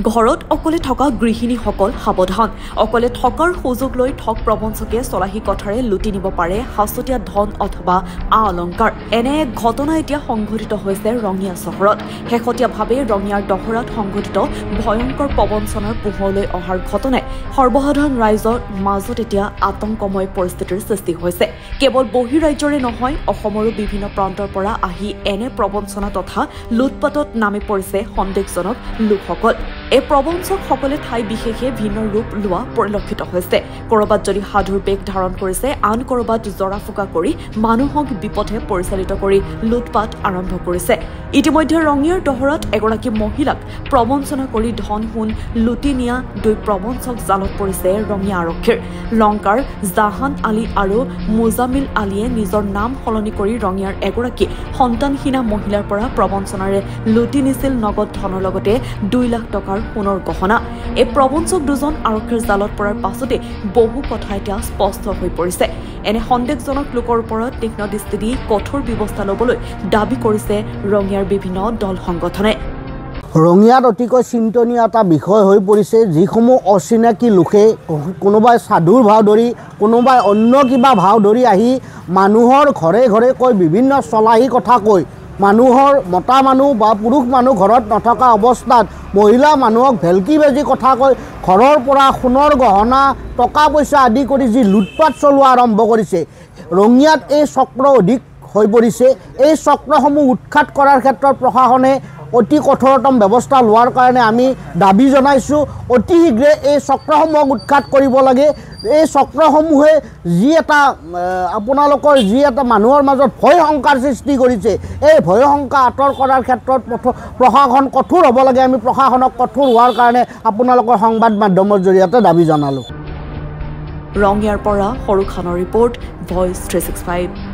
ঘৰত অকলে থকা গৃহিণীসকল সাৱধান অকলে থকাৰ সুযোগ লৈ ঠগ প্ৰবঞ্চকে চলাহী কথাৰে লুটি নিব পাৰে হাছতীয়া ধন অথবা অলংকাৰ এনে এক ঘটনা এতিয়া সংঘটিত হৈছে ৰঙিয়া চহৰত শেহতীয়াভাৱে ৰঙিয়াৰ দহৰাত সংঘটিত ভয়ংকৰ প্ৰবঞ্চনাৰ পোহৰলৈ অহাৰ ঘটনাই সৰ্বসাধাৰণ ৰাইজৰ মাজত এতিয়া আতংকময় পৰিস্থিতিৰ সৃষ্টি হৈছে কেৱল বহিৰাজ্যৰে নহয় অসমৰো বিভিন্ন প্ৰান্তৰ পৰা আহি এনে প্ৰবঞ্চনা তথা লুটপাটত নামি পৰিছে সন্দেহজনক লোকসকল এই প্ৰবঞ্চকসকলে ঠাই বিশেষে ভিন্ন ৰূপ লোৱা পৰিলক্ষিত হৈছে কৰবাত যদি সাধুৰ বেগ ধাৰণ কৰিছে আন কৰবাত জৰা ফুকা কৰি মানুহক বিপথে পৰিচালিত কৰি লুটপাট আৰম্ভ কৰিছে ইতিমধ্যে ৰঙিয়াৰ দহৰাত এগৰাকী মহিলাক প্ৰবঞ্চনা কৰি ধন সোণ লুটি নিয়া দুই প্ৰবঞ্চক জালত পৰিছে ৰঙিয়া আৰক্ষীৰ লংকাৰ জাহান আলী আৰু মুজামিল আলীয়ে নিজৰ নাম সলনি কৰি ৰঙিয়াৰ এগৰাকী সন্তানহীনা মহিলাৰ পৰা প্ৰবঞ্চনাৰে লুটি নিছিল নগদ ধনৰ লগতে 2 লাখ টকাৰ সোণৰ গহনা এই প্ৰবঞ্চক দুজন আৰক্ষীৰ জালত পৰাৰ পাছতে বহু কথা এতিয়া স্পষ্ট হৈ পৰিছে এনে সন্দেহজনক লোকৰ ওপৰত তীক্ষ্ণ দৃষ্টি দি কঠোৰ ব্যৱস্থা ল'বলৈ দাবী কৰিছে ৰঙিয়াৰ বিভিন্ন দল সংগঠনে ৰঙিয়াত অতিকৈ চিন্তনীয় এটা বিষয় হৈ পৰিছে যিসমূহ অচিনাকি লোকে কোনোবাই সাধুৰ ভাও ধৰি কোনোবাই অন্য কিবা ভাও ধৰি আহি মানুহৰ ঘৰে ঘৰে কৈ বিভিন্ন চলাহী কথা কৈ মানুহৰ মতা মানুহ বা পুৰুষ মানুহ ঘৰত নথকা অৱস্থাত মহিলা মানুহক ভেলকি বেজি কথা কৈ ঘৰৰ পৰা সোণৰ গহনা টকা পইচা আদি কৰি যি লুটপাট চলোৱা আৰম্ভ কৰিছে ৰঙিয়াত এই চক্ৰ অধিক হৈ পৰিছে এই চক্ৰসমূহ উৎখাত কৰাৰ ক্ষেত্ৰত প্ৰশাসনে অতি কঠোৰতম ব্যৱস্থা লোৱাৰ কাৰণে আমি দাবী জনাইছোঁ অতি শীঘ্ৰে এই চক্ৰসমূহক উৎখাত কৰিব লাগে এই চক্ৰসমূহে যি এটা আপোনালোকৰ যি এটা মানুহৰ মাজত ভয় শংকাৰ সৃষ্টি কৰিছে এই ভয় শংকা আঁতৰ কৰাৰ ক্ষেত্ৰত প্ৰশাসন কঠোৰ হ'ব লাগে আমি প্ৰশাসনক কঠোৰ হোৱাৰ কাৰণে আপোনালোকৰ সংবাদ মাধ্যমৰ জৰিয়তে দাবী জনালোঁ ৰঙিয়াৰ পৰা সৰু খানৰ ৰিপৰ্ট ভইচ 365